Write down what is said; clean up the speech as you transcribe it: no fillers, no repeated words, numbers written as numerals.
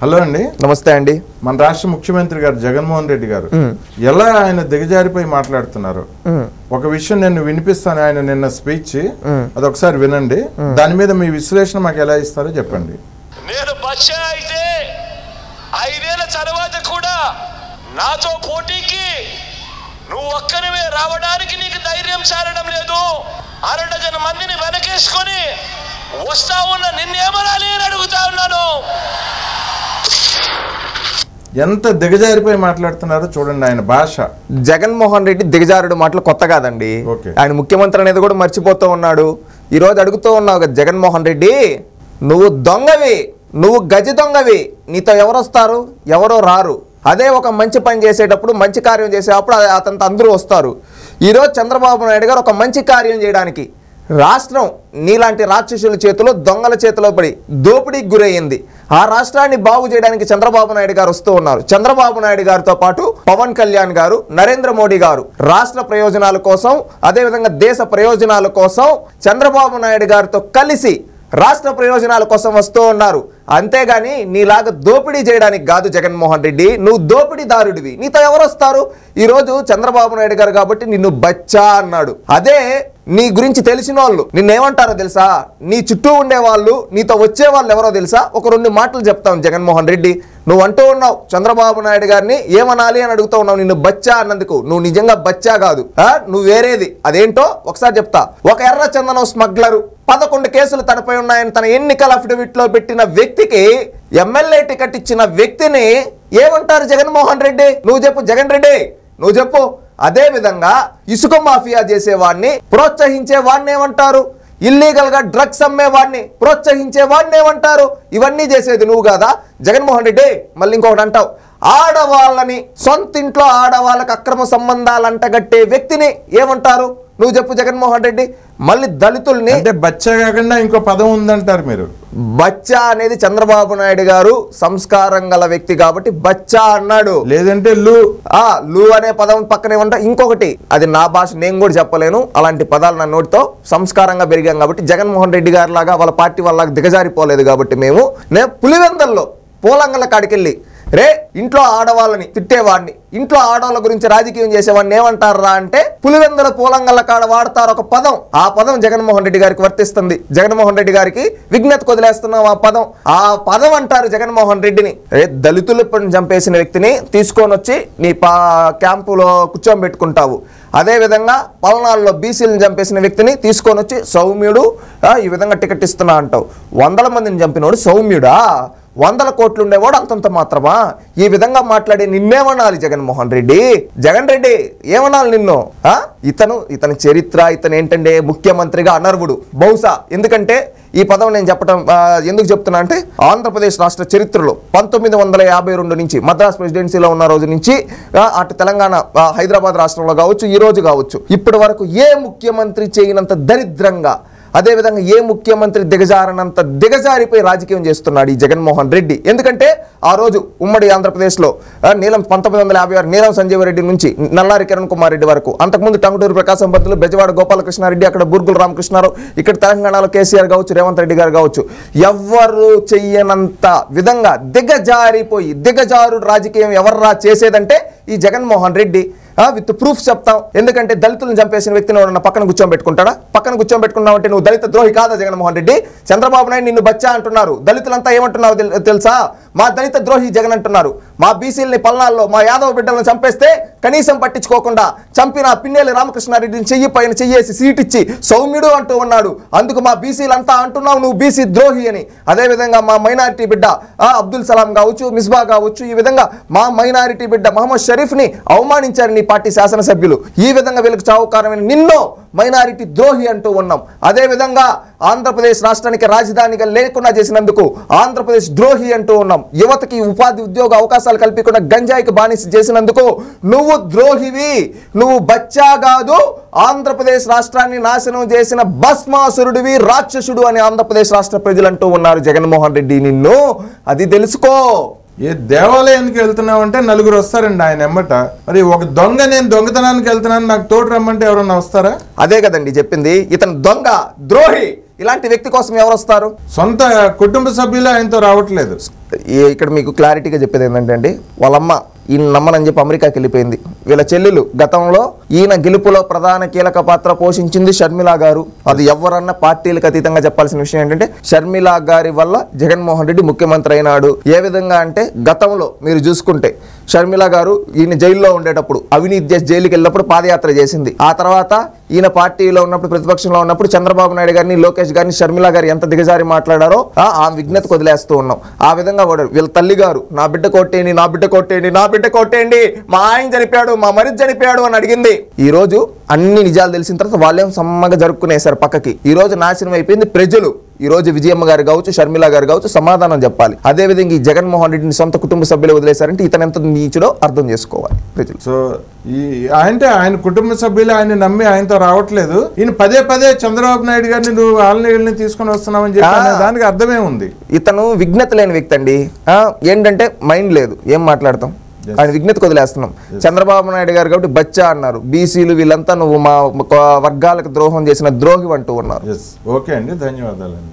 Hello అండి. నమస్తే అండి. మన రాష్ట్ర ముఖ్యమంత్రి గారు జగన్మోహన్ రెడ్డి గారు ఎలా ఆయన దిగజారిపోయి మాట్లాడుతున్నారు. ఒక విషయం నేను వినిపిస్తాను, ఆయన నిన్న స్పీచ్, అదొకసారి వినండి. దాని మీద మీ విశ్లేషణ మాకు ఎలా ఇస్తారో చెప్పండి. నేను బచ్చా అయితే 5 ఏళ్ల తర్వాత కూడా నాతో పోటీకి నువ్వు ఒక్కరివే రావడానికి నీకు ధైర్యం చాలడం లేదు. 6 డజన్ మందిని వెనకేసుకొని వస్తా ఉన్న నిన్నేమనాలి అని అడుగుతా ఉన్నాను. ఎంత దిగజారిపోయి మాట్లాడుతున్నారో చూడండి ఆయన భాష. జగన్మోహన్ రెడ్డి దిగజారుడు మాటలు కొత్త కాదండి. ఆయన ముఖ్యమంత్రి అనేది కూడా మర్చిపోతూ ఉన్నాడు. ఈ రోజు అడుగుతూ ఉన్నావు కదా జగన్మోహన్ రెడ్డి, నువ్వు దొంగవి, నువ్వు గజ దొంగవి, నీతో ఎవరు వస్తారు, ఎవరో రారు. అదే ఒక మంచి పని చేసేటప్పుడు, మంచి కార్యం చేసేటప్పుడు అతనితో అందరూ వస్తారు. ఈరోజు చంద్రబాబు నాయుడు గారు ఒక మంచి కార్యం చేయడానికి రాష్ట్రం నీలాంటి రాక్షసుల చేతిలో, దొంగల చేతిలో పడి దోపిడీకి గురయ్యింది. ఆ రాష్ట్రాన్ని బాగు చేయడానికి చంద్రబాబు నాయుడు గారు వస్తూ ఉన్నారు. చంద్రబాబు నాయుడు గారితో పాటు పవన్ కళ్యాణ్ గారు, నరేంద్ర మోడీ గారు రాష్ట్ర ప్రయోజనాల కోసం, అదేవిధంగా దేశ ప్రయోజనాల కోసం చంద్రబాబు నాయుడు గారితో కలిసి రాష్ట్ర ప్రయోజనాల కోసం వస్తూ ఉన్నారు. అంతేగాని నీలాగా దోపిడీ చేయడానికి కాదు జగన్మోహన్ రెడ్డి. నువ్వు దోపిడీదారుడివి, నీతో ఎవరు వస్తారు? ఈరోజు చంద్రబాబు నాయుడు గారు కాబట్టి నిన్ను బచ్చా అన్నాడు. అదే నీ గురించి తెలిసిన వాళ్ళు నిన్నేమంటారో తెలుసా? నీ చుట్టూ ఉండే వాళ్ళు, నీతో వచ్చే వాళ్ళు ఎవరో తెలుసా? ఒక 2 మాటలు చెప్తాం జగన్మోహన్ రెడ్డి. నువ్వు అంటూ ఉన్నావు చంద్రబాబు నాయుడు గారిని ఏమనాలి అని అడుగుతూ ఉన్నావు. నిన్ను బచ్చా అన్నందుకు నువ్వు నిజంగా బచ్చా కాదు, నువ్వు వేరేది. అదేంటో ఒకసారి చెప్తా. ఒక ఎర్ర చందనం స్మగ్లరు 11 కేసులు తనపై ఉన్నాయని తన ఎన్నికల అఫిడవిట్ లో పెట్టిన వ్యక్తికి ఎమ్మెల్యే టికెట్ ఇచ్చిన వ్యక్తిని ఏమంటారు జగన్మోహన్ రెడ్డి? నువ్వు చెప్పు జగన్ రెడ్డి, నువ్వు చెప్పు. అదే విధంగా ఇసుక మాఫియా చేసేవాడిని ప్రోత్సహించే వాడిని ఏమంటారు? ఇల్లీగల్ గా డ్రగ్స్ అమ్మేవాడిని ప్రోత్సహించే వాడిని ఏమంటారు? ఇవన్నీ చేసేది నువ్వు కాదా జగన్మోహన్ రెడ్డి? మళ్ళీ ఇంకొకటి అంటావు, ఆడవాళ్ళని, సొంత ఇంట్లో ఆడవాళ్ళకి అక్రమ సంబంధాలు అంటగట్టే వ్యక్తిని ఏమంటారు? నువ్వు చెప్పు జగన్మోహన్ రెడ్డి. మళ్ళీ దళితుల్ని, అంటే బచ్చా కాకుండా ఇంకో పదం ఉందంటారు మీరు. బచ్చా అనేది చంద్రబాబు నాయుడు గారు సంస్కారం గల వ్యక్తి కాబట్టి బచ్చా అన్నాడు. లేదంటే లూ అనే పదం పక్కనే ఉంటా. ఇంకొకటి, అది నా భాష, నేను కూడా చెప్పలేను అలాంటి పదాలు నా నోటితో. సంస్కారంగా పెరిగాం కాబట్టి జగన్మోహన్ రెడ్డి గారి లాగా వాళ్ళ పార్టీ వాళ్ళ దిగజారిపోలేదు కాబట్టి నేను పులివెందల్లో పూలంగల కాడికెళ్ళి రే ఇంట్లో ఆడవాళ్ళని తిట్టేవాడిని, ఇంట్లో ఆడవాళ్ళ గురించి రాజకీయం చేసేవాడిని ఏమంటారా అంటే పులివెందుల పూలంగల్ల కాడ వాడతారు ఒక పదం. ఆ పదం జగన్మోహన్ రెడ్డి గారికి వర్తిస్తుంది. జగన్మోహన్ రెడ్డి గారికి విజ్ఞత వదిలేస్తున్నాం. ఆ పదం అంటారు జగన్మోహన్ రెడ్డిని. దళితులు చంపేసిన వ్యక్తిని తీసుకొని వచ్చి నీ క్యాంపులో కూర్చోబెట్టుకుంటావు. అదేవిధంగా పల్నాడులో బీసీలను చంపేసిన వ్యక్తిని తీసుకొని వచ్చి సౌమ్యుడు, ఈ విధంగా టికెట్ ఇస్తున్నా అంటావు. 100 మందిని చంపినోడు సౌమ్యుడా? 100 కోట్లు ఉండేవాడు అంతంత మాత్రమా? ఈ విధంగా మాట్లాడి నిన్నేమనాలి జగన్మోహన్ రెడ్డి? జగన్ రెడ్డి ఏమనాలి నిన్ను? ఇతని చరిత్ర, ఇతను ఏంటంటే ముఖ్యమంత్రిగా అనర్వుడు బహుశా. ఎందుకంటే ఈ పదం నేను చెప్పడం ఎందుకు చెప్తున్నా అంటే ఆంధ్రప్రదేశ్ రాష్ట్ర చరిత్రలో 1952 నుంచి మద్రాస్ ప్రెసిడెన్సీలో ఉన్న రోజు నుంచి అటు తెలంగాణ, హైదరాబాద్ రాష్ట్రంలో కావచ్చు, ఈ రోజు కావచ్చు, ఇప్పటి వరకు ఏ ముఖ్యమంత్రి చేయనంత దరిద్రంగా, అదేవిధంగా ఏ ముఖ్యమంత్రి దిగజారనంత దిగజారిపోయి రాజకీయం చేస్తున్నాడు ఈ జగన్మోహన్ రెడ్డి. ఎందుకంటే ఆ రోజు ఉమ్మడి ఆంధ్రప్రదేశ్లో 1956 నీలం సంజీవ రెడ్డి నుంచి నల్లారి కిరణ్ కుమార్ రెడ్డి వరకు, అంతకుముందు టంగుటూరు ప్రకాశం పంతులు, బెజవాడ గోపాలకృష్ణారెడ్డి, అక్కడ బూర్గుల రామకృష్ణారావు, ఇక్కడ తెలంగాణలో కేసీఆర్ కావచ్చు, రేవంత్ రెడ్డి గారు కావచ్చు, ఎవ్వరు చెయ్యనంత విధంగా దిగజారు రాజకీయం ఎవర్రా చేసేదంటే ఈ జగన్మోహన్ రెడ్డి. విత్ ప్రూఫ్ చెప్తాం. ఎందుకంటే దళితులను చంపేసిన వ్యక్తిని ఎవరన్నా పక్కన కూర్చోబెట్టుకుంటాడా? పక్కన కూర్చోబెట్టుకున్నావు అంటే నువ్వు దళిత ద్రోహి కాదా జగన్మోహన్ రెడ్డి? చంద్రబాబు నాయుడు నిన్ను బచ్చా అంటున్నారు. దళితులంతా ఏమంటున్నావు తెలుసా? మా దళిత ద్రోహి జగన్ అంటున్నారు. మా బీసీలని పల్నాల్లో మా యాదవ బిడ్డలను చంపేస్తే కనీసం పట్టించుకోకుండా చంపిన పిన్నెల్లి రామకృష్ణారెడ్డిని చెయ్యి పైన చెయ్యేసి సీట్ ఇచ్చి సౌమ్యుడు అంటూ ఉన్నాడు. అందుకు మా బీసీలంతా అంటున్నావు నువ్వు బీసీ ద్రోహి అని. అదేవిధంగా మా మైనారిటీ బిడ్డ అబ్దుల్ సలాం కావచ్చు, మిస్బా కావచ్చు, ఈ విధంగా మా మైనారిటీ బిడ్డ మహమ్మద్ షరీఫ్ని అవమానించారు నీ పార్టీ శాసనసభ్యులు. ఈ విధంగా వీళ్ళకి చావుకారమైన నిన్ను మైనారిటీ ద్రోహి అంటూ ఉన్నాం. అదేవిధంగా ఆంధ్రప్రదేశ్ రాష్ట్రానికి రాజధానిగా లేకుండా చేసినందుకు ఆంధ్రప్రదేశ్ ద్రోహి అంటూ ఉన్నాం. యువతకి ఉపాధి ఉద్యోగ అవకాశాలు కల్పించకుండా గంజాయికి బానిస చేసినందుకు నువ్వు ద్రోహివి, నువ్వు బచ్చా కాదు. ఆంధ్రప్రదేశ్ రాష్ట్రాన్ని నాశనం చేసిన భస్మాసురుడివి, రాక్షసుడు అని ఆంధ్రప్రదేశ్ రాష్ట్ర ప్రజలు అంటూ ఉన్నారు. జగన్మోహన్ రెడ్డి నిన్ను అది తెలుసుకో. ఏ దేవాలయానికి వెళ్తున్నావంటే 4 వస్తారండి ఆయన ఎమ్మట. మరి ఒక దొంగ నేను దొంగతనానికి వెళ్తున్నాను నాకు తోడు రమ్మంటే ఎవరన్నా వస్తారా? అదే కదండి చెప్పింది. ఇతను దొంగ, ద్రోహి. ఇలాంటి వ్యక్తి కోసం ఎవరు వస్తారు? సొంత కుటుంబ సభ్యులు ఆయనతో రావట్లేదు. ఇక్కడ మీకు క్లారిటీగా చెప్పేది ఏంటంటే అండి, వాళ్ళమ్మ ఈయన నమ్మనని చెప్పి అమెరికాకి వెళ్ళిపోయింది. వీళ్ళ చెల్లెలు గతంలో ఈయన గెలుపులో ప్రధాన కీలక పాత్ర పోషించింది షర్మిల గారు. అది ఎవరన్నా పార్టీలకు అతీతంగా చెప్పాల్సిన విషయం ఏంటంటే, షర్మిల గారి వల్ల జగన్మోహన్ రెడ్డి ముఖ్యమంత్రి అయినాడు. ఏ విధంగా అంటే, గతంలో మీరు చూసుకుంటే షర్మిల గారు ఈయన జైల్లో ఉండేటప్పుడు అవినీతి చేసి జైలుకి వెళ్ళినప్పుడు పాదయాత్ర చేసింది. ఆ తర్వాత ఈయన పార్టీలో ఉన్నప్పుడు ప్రతిపక్షంలో ఉన్నప్పుడు చంద్రబాబు నాయుడు గారిని, లోకేష్ గారిని షర్మిల గారు ఎంత దిగజారి మాట్లాడారో ఆ విజ్ఞతకు వదిలేస్తూ ఉన్నాం. ఆ విధంగా వీళ్ళ తల్లి గారు నా బిడ్డ కొట్టేయండి, నా బిడ్డ కొట్టేయండి, నా బిడ్డ కొట్టేయండి, మా ఆయన చనిపోయాడు, మా మరిది చనిపోయాడు అని అడిగింది. ఈ రోజు అన్ని నిజాలు తెలిసిన తర్వాత వాళ్ళేం సమ్మగా జరుపుకునేశారు పక్కకి. ఈ రోజు నాశనం అయిపోయింది ప్రజలు. ఈ రోజు విజయమ్మ గారు కావచ్చు, షర్మిల గారు కావచ్చు సమాధానం చెప్పాలి. అదేవిధంగా ఈ జగన్మోహన్ రెడ్డిని సొంత కుటుంబ సభ్యులు వదిలేశారంటే ఇతను ఎంత నీచుడో అర్థం చేసుకోవాలి ప్రజలు. సో అంటే ఆయన కుటుంబ సభ్యులు ఆయన నమ్మి ఆయనతో రావట్లేదు. ఈయన పదే పదే చంద్రబాబు నాయుడు గారిని నువ్వు వాళ్ళని తీసుకొని వస్తున్నావని చెప్పి దానికి అర్థమే ఉంది. ఇతను విజ్ఞత లేని వ్యక్తి అండి. ఏంటంటే మైండ్ లేదు, ఏం మాట్లాడతాం, ఆయన విజ్ఞతకు వదిలేస్తున్నాం. చంద్రబాబు నాయుడు గారు కాబట్టి బచ్చా అన్నారు, బీసీలు వీళ్ళంతా నువ్వు మా వర్గాలకు ద్రోహం చేసిన ద్రోహి అంటూ ఉన్నారు. ఓకే అండి, ధన్యవాదాలండి.